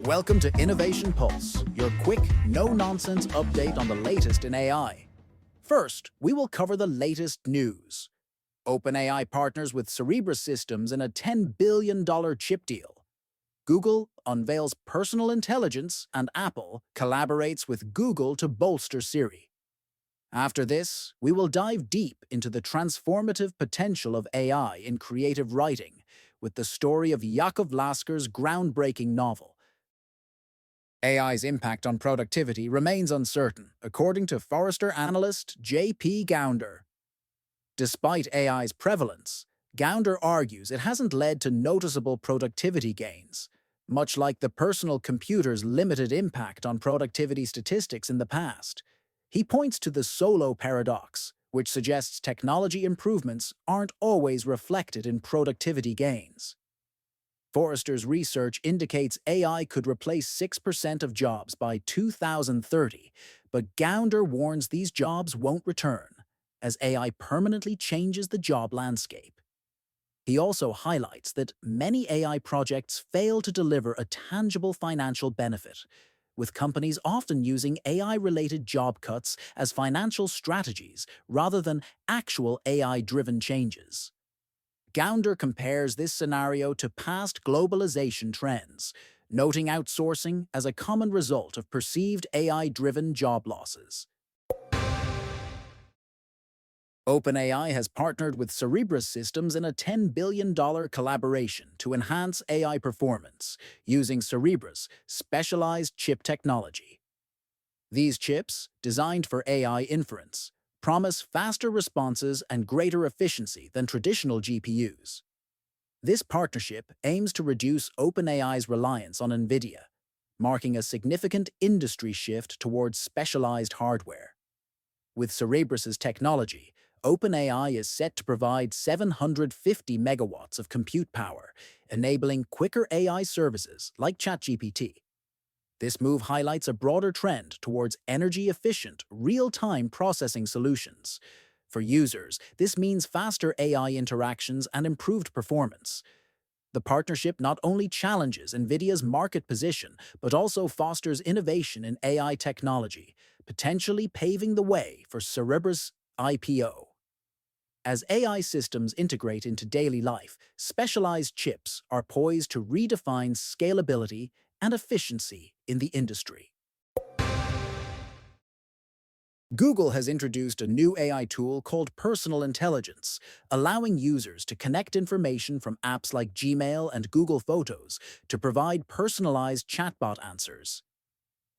Welcome to Innovation Pulse, your quick, no-nonsense update on the latest in AI. First, we will cover the latest news. OpenAI partners with Cerebras Systems in a $10 billion chip deal. Google unveils personal intelligence, and Apple collaborates with Google to bolster Siri. After this, we will dive deep into the transformative potential of AI in creative writing with the story of Yakov Lasker's groundbreaking novel. AI's impact on productivity remains uncertain, according to Forrester analyst J.P. Gounder. Despite AI's prevalence, Gounder argues it hasn't led to noticeable productivity gains, much like the personal computer's limited impact on productivity statistics in the past. He points to the solo paradox, which suggests technology improvements aren't always reflected in productivity gains. Forrester's research indicates AI could replace 6% of jobs by 2030, but Gounder warns these jobs won't return, as AI permanently changes the job landscape. He also highlights that many AI projects fail to deliver a tangible financial benefit, with companies often using AI-related job cuts as financial strategies rather than actual AI-driven changes. Gounder compares this scenario to past globalization trends, noting outsourcing as a common result of perceived AI-driven job losses. OpenAI has partnered with Cerebras Systems in a $10 billion collaboration to enhance AI performance using Cerebras' specialized chip technology. These chips, designed for AI inference, promise faster responses and greater efficiency than traditional GPUs. This partnership aims to reduce OpenAI's reliance on Nvidia, marking a significant industry shift towards specialized hardware. With Cerebras' technology, OpenAI is set to provide 750 megawatts of compute power, enabling quicker AI services like ChatGPT. This move highlights a broader trend towards energy-efficient, real-time processing solutions. For users, this means faster AI interactions and improved performance. The partnership not only challenges Nvidia's market position, but also fosters innovation in AI technology, potentially paving the way for Cerebras' IPO. As AI systems integrate into daily life, specialized chips are poised to redefine scalability and efficiency in the industry. Google has introduced a new AI tool called Personal Intelligence, allowing users to connect information from apps like Gmail and Google Photos to provide personalized chatbot answers.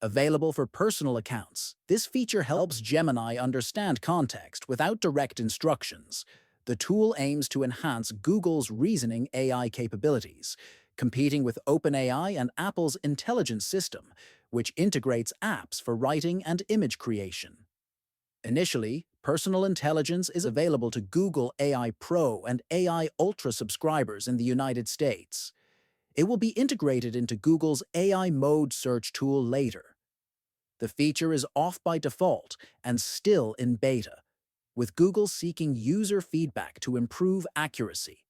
Available for personal accounts, this feature helps Gemini understand context without direct instructions. The tool aims to enhance Google's reasoning AI capabilities, competing with OpenAI and Apple's intelligence system, which integrates apps for writing and image creation. Initially, Personal Intelligence is available to Google AI Pro and AI Ultra subscribers in the United States. It will be integrated into Google's AI Mode search tool later. The feature is off by default and still in beta, with Google seeking user feedback to improve accuracy.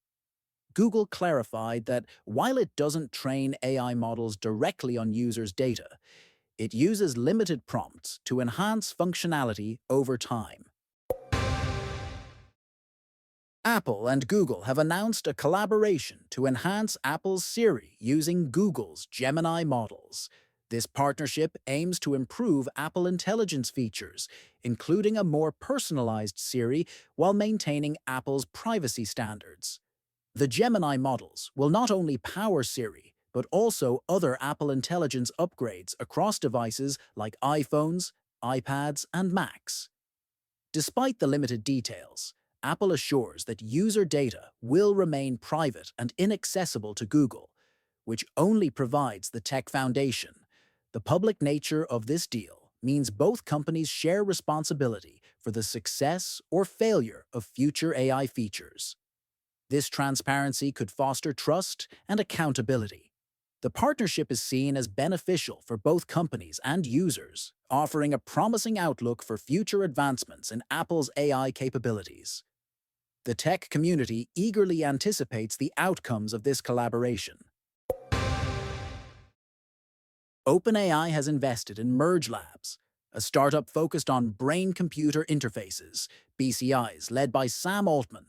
Google clarified that while it doesn't train AI models directly on users' data, it uses limited prompts to enhance functionality over time. Apple and Google have announced a collaboration to enhance Apple's Siri using Google's Gemini models. This partnership aims to improve Apple Intelligence features, including a more personalized Siri while maintaining Apple's privacy standards. The Gemini models will not only power Siri, but also other Apple Intelligence upgrades across devices like iPhones, iPads, and Macs. Despite the limited details, Apple assures that user data will remain private and inaccessible to Google, which only provides the tech foundation. The public nature of this deal means both companies share responsibility for the success or failure of future AI features. This transparency could foster trust and accountability. The partnership is seen as beneficial for both companies and users, offering a promising outlook for future advancements in Apple's AI capabilities. The tech community eagerly anticipates the outcomes of this collaboration. OpenAI has invested in Merge Labs, a startup focused on brain-computer interfaces, BCIs, led by Sam Altman.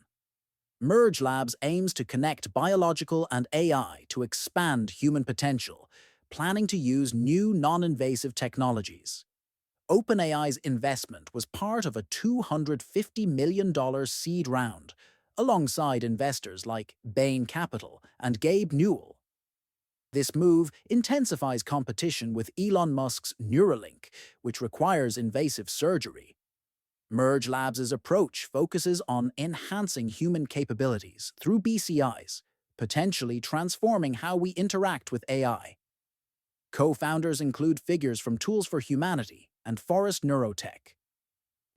Merge Labs aims to connect biological and AI to expand human potential, planning to use new non-invasive technologies. OpenAI's investment was part of a $250 million seed round, alongside investors like Bain Capital and Gabe Newell. This move intensifies competition with Elon Musk's Neuralink, which requires invasive surgery. Merge Labs' approach focuses on enhancing human capabilities through BCIs, potentially transforming how we interact with AI. Co-founders include figures from Tools for Humanity and Forest Neurotech.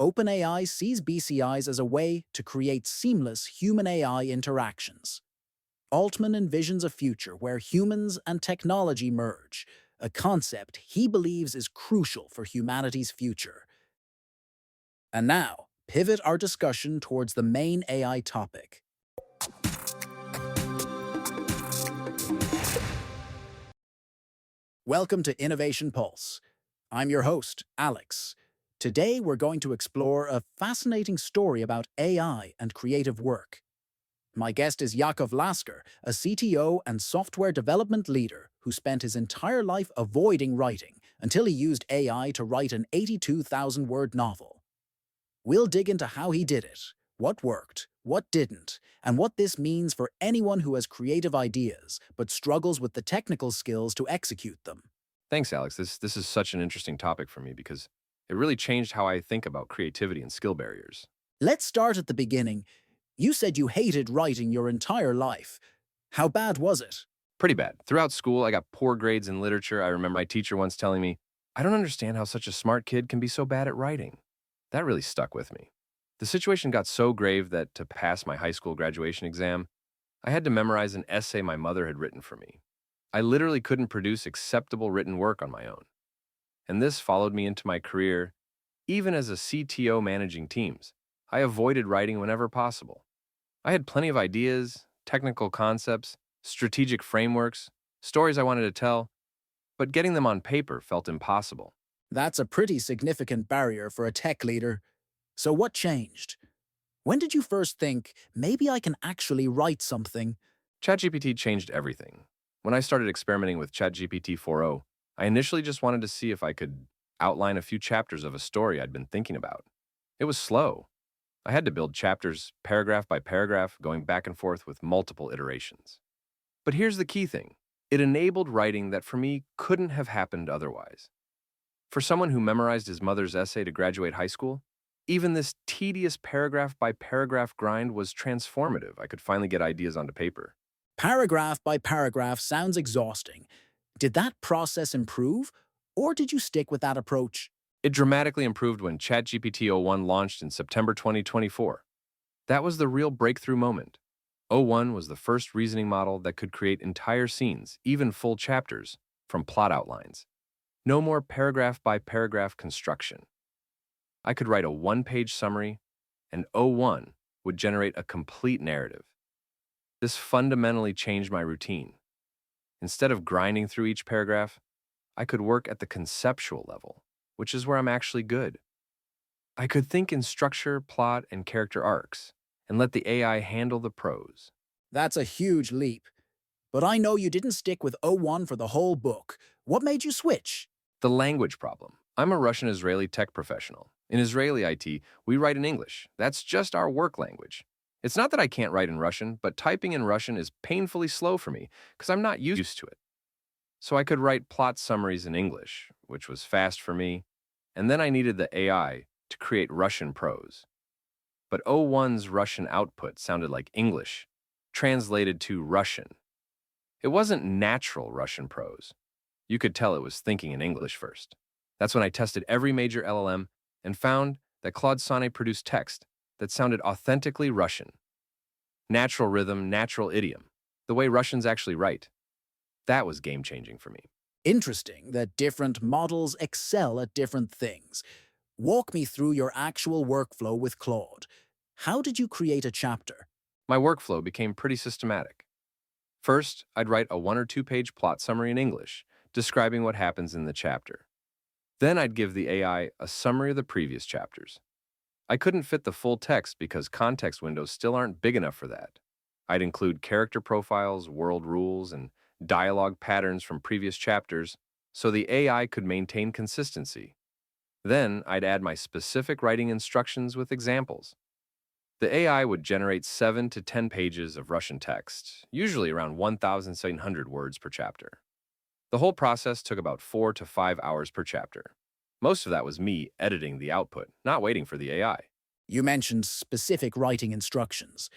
OpenAI sees BCIs as a way to create seamless human-AI interactions. Altman envisions a future where humans and technology merge, a concept he believes is crucial for humanity's future. And now, pivot our discussion towards the main AI topic. Welcome to Innovation Pulse. I'm your host, Alex. Today, we're going to explore a fascinating story about AI and creative work. My guest is Yakov Lasker, a CTO and software development leader who spent his entire life avoiding writing until he used AI to write an 82,000-word novel. We'll dig into how he did it, what worked, what didn't, and what this means for anyone who has creative ideas but struggles with the technical skills to execute them. Thanks, Alex. This is such an interesting topic for me because it really changed how I think about creativity and skill barriers. Let's start at the beginning. You said you hated writing your entire life. How bad was it? Pretty bad. Throughout school, I got poor grades in literature. I remember my teacher once telling me, "I don't understand how such a smart kid can be so bad at writing." That really stuck with me. The situation got so grave that to pass my high school graduation exam, I had to memorize an essay my mother had written for me. I literally couldn't produce acceptable written work on my own. And this followed me into my career, even as a CTO managing teams. I avoided writing whenever possible. I had plenty of ideas, technical concepts, strategic frameworks, stories I wanted to tell, but getting them on paper felt impossible. That's a pretty significant barrier for a tech leader. So what changed? When did you first think, maybe I can actually write something? ChatGPT changed everything. When I started experimenting with ChatGPT 4.0, I initially just wanted to see if I could outline a few chapters of a story I'd been thinking about. It was slow. I had to build chapters paragraph by paragraph, going back and forth with multiple iterations. But here's the key thing. It enabled writing that for me couldn't have happened otherwise. For someone who memorized his mother's essay to graduate high school, even this tedious paragraph by paragraph grind was transformative. I could finally get ideas onto paper. Paragraph by paragraph sounds exhausting. Did that process improve, or did you stick with that approach? It dramatically improved when ChatGPT o1 launched in September 2024. That was the real breakthrough moment. O1 was the first reasoning model that could create entire scenes, even full chapters, from plot outlines. No more paragraph by paragraph construction. I could write a one-page summary, and O1 would generate a complete narrative. This fundamentally changed my routine. Instead of grinding through each paragraph, I could work at the conceptual level, which is where I'm actually good. I could think in structure, plot, and character arcs, and let the AI handle the prose. That's a huge leap. But I know you didn't stick with O1 for the whole book. What made you switch? The language problem. I'm a Russian-Israeli tech professional. In Israeli IT, we write in English. That's just our work language. It's not that I can't write in Russian, but typing in Russian is painfully slow for me because I'm not used to it. So I could write plot summaries in English, which was fast for me, and then I needed the AI to create Russian prose. But O1's Russian output sounded like English, translated to Russian. It wasn't natural Russian prose. You could tell it was thinking in English first. That's when I tested every major LLM and found that Claude Sonnet produced text that sounded authentically Russian. Natural rhythm, natural idiom, the way Russians actually write. That was game-changing for me. Interesting that different models excel at different things. Walk me through your actual workflow with Claude. How did you create a chapter? My workflow became pretty systematic. First, I'd write a 1 or 2 page plot summary in English, describing what happens in the chapter. Then I'd give the AI a summary of the previous chapters. I couldn't fit the full text because context windows still aren't big enough for that. I'd include character profiles, world rules, and dialogue patterns from previous chapters so the AI could maintain consistency. Then I'd add my specific writing instructions with examples. The AI would generate 7 to 10 pages of Russian text, usually around 1,700 words per chapter. The whole process took about 4 to 5 hours per chapter. Most of that was me editing the output, not waiting for the AI. You mentioned specific writing instructions.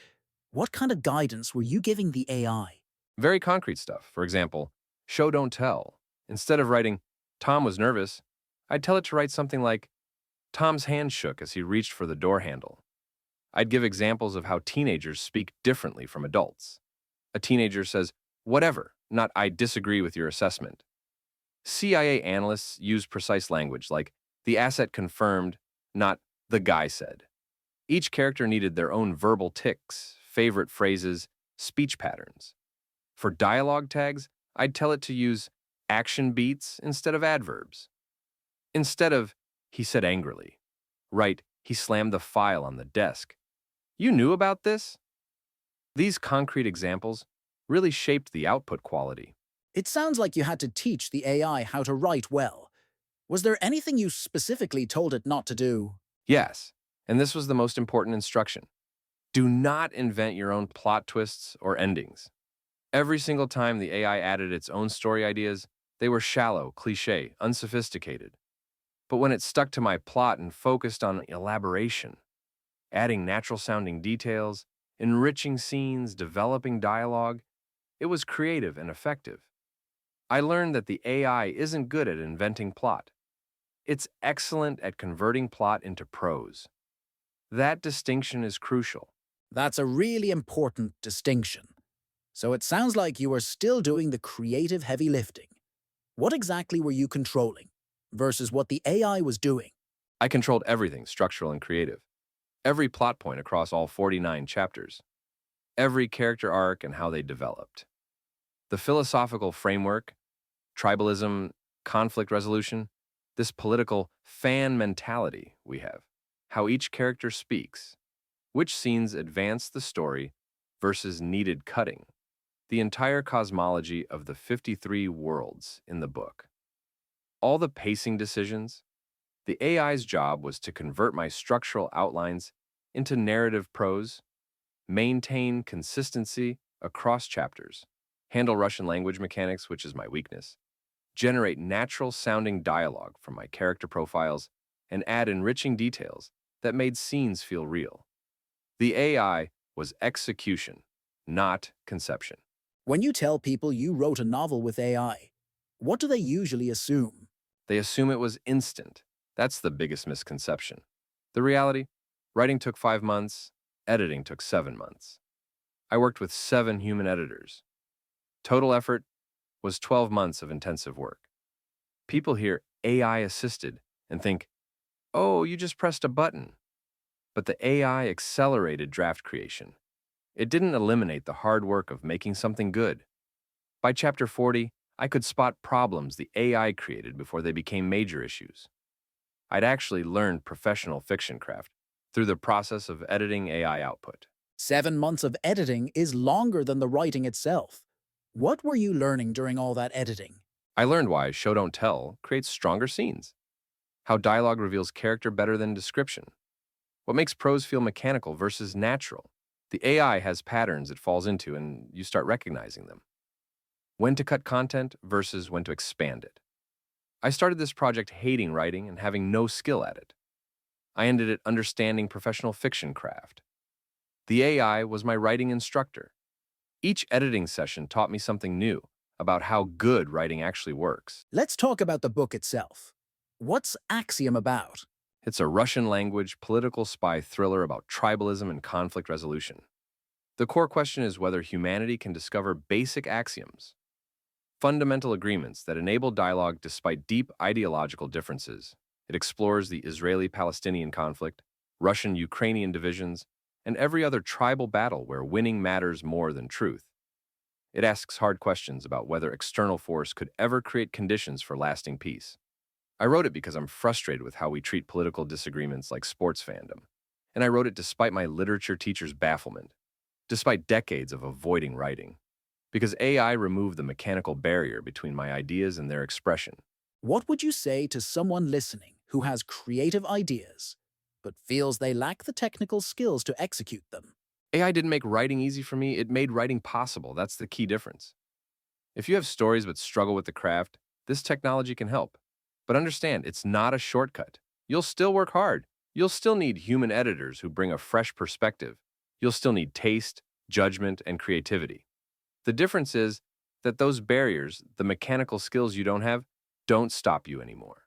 What kind of guidance were you giving the AI? Very concrete stuff. For example, show don't tell. Instead of writing, Tom was nervous, I'd tell it to write something like, Tom's hand shook as he reached for the door handle. I'd give examples of how teenagers speak differently from adults. A teenager says, whatever, not I disagree with your assessment. CIA analysts use precise language like the asset confirmed, not the guy said. Each character needed their own verbal tics, favorite phrases, speech patterns. For dialogue tags, I'd tell it to use action beats instead of adverbs. Instead of, he said angrily, write, he slammed the file on the desk. You knew about this? These concrete examples really shaped the output quality. It sounds like you had to teach the AI how to write well. Was there anything you specifically told it not to do? Yes, and this was the most important instruction. Do not invent your own plot twists or endings. Every single time the AI added its own story ideas, they were shallow, cliché, unsophisticated. But when it stuck to my plot and focused on elaboration, adding natural-sounding details, enriching scenes, developing dialogue, it was creative and effective. I learned that the AI isn't good at inventing plot. It's excellent at converting plot into prose. That distinction is crucial. That's a really important distinction. So it sounds like you were still doing the creative heavy lifting. What exactly were you controlling versus what the AI was doing? I controlled everything structural and creative. Every plot point across all 49 chapters. Every character arc and how they developed. The philosophical framework, tribalism, conflict resolution, this political fan mentality we have, how each character speaks, which scenes advance the story versus needed cutting, the entire cosmology of the 53 worlds in the book. All the pacing decisions, the AI's job was to convert my structural outlines into narrative prose, maintain consistency across chapters, handle Russian language mechanics, which is my weakness, generate natural-sounding dialogue from my character profiles, and add enriching details that made scenes feel real. The AI was execution, not conception. When you tell people you wrote a novel with AI, what do they usually assume? They assume it was instant. That's the biggest misconception. The reality, writing took 5 months, editing took 7 months. I worked with 7 human editors. Total effort was 12 months of intensive work. People hear AI assisted and think, oh, you just pressed a button. But the AI accelerated draft creation. It didn't eliminate the hard work of making something good. By chapter 40, I could spot problems the AI created before they became major issues. I'd actually learned professional fiction craft through the process of editing AI output. 7 months of editing is longer than the writing itself. What were you learning during all that editing? I learned why show don't tell creates stronger scenes, how dialogue reveals character better than description, what makes prose feel mechanical versus natural. The AI has patterns it falls into and you start recognizing them. When to cut content versus when to expand it. I started this project hating writing and having no skill at it. I ended it understanding professional fiction craft. The AI was my writing instructor. Each editing session taught me something new about how good writing actually works. Let's talk about the book itself. What's Axiom about? It's a Russian language political spy thriller about tribalism and conflict resolution. The core question is whether humanity can discover basic axioms, fundamental agreements that enable dialogue despite deep ideological differences. It explores the Israeli-Palestinian conflict, Russian-Ukrainian divisions, and every other tribal battle where winning matters more than truth. It asks hard questions about whether external force could ever create conditions for lasting peace. I wrote it because I'm frustrated with how we treat political disagreements like sports fandom. And I wrote it despite my literature teacher's bafflement, despite decades of avoiding writing. Because AI removed the mechanical barrier between my ideas and their expression. What would you say to someone listening who has creative ideas, but feels they lack the technical skills to execute them? AI didn't make writing easy for me, it made writing possible. That's the key difference. If you have stories but struggle with the craft, this technology can help. But understand, it's not a shortcut. You'll still work hard. You'll still need human editors who bring a fresh perspective. You'll still need taste, judgment, and creativity. The difference is that those barriers, the mechanical skills you don't stop you anymore.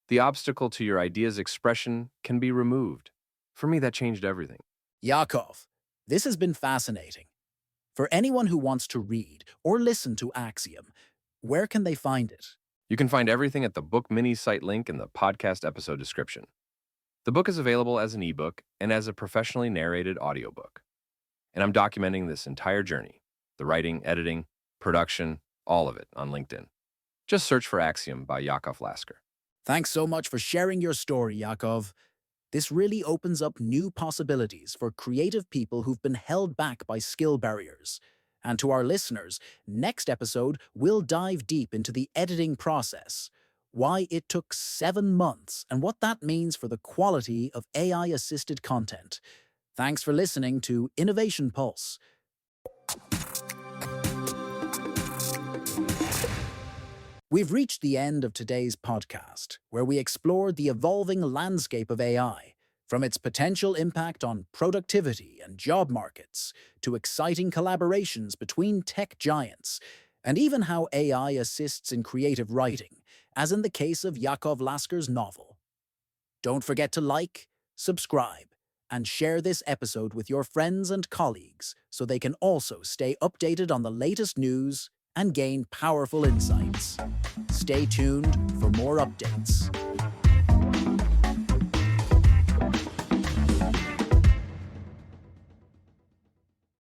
The obstacle to your idea's expression can be removed. For me, that changed everything. Yakov, this has been fascinating. For anyone who wants to read or listen to Axiom, where can they find it? You can find everything at the Book Mini site link in the podcast episode description. The book is available as an ebook and as a professionally narrated audiobook. And I'm documenting this entire journey, the writing, editing, production, all of it on LinkedIn. Just search for Axiom by Yakov Lasker. Thanks so much for sharing your story, Yakov. This really opens up new possibilities for creative people who've been held back by skill barriers. And to our listeners, next episode, we'll dive deep into the editing process, why it took 7 months, and what that means for the quality of AI-assisted content. Thanks for listening to Innovation Pulse. We've reached the end of today's podcast, where we explored the evolving landscape of AI, from its potential impact on productivity and job markets, to exciting collaborations between tech giants, and even how AI assists in creative writing, as in the case of Yakov Lasker's novel. Don't forget to like, subscribe, and share this episode with your friends and colleagues so they can also stay updated on the latest news and gain powerful insights. Stay tuned for more updates.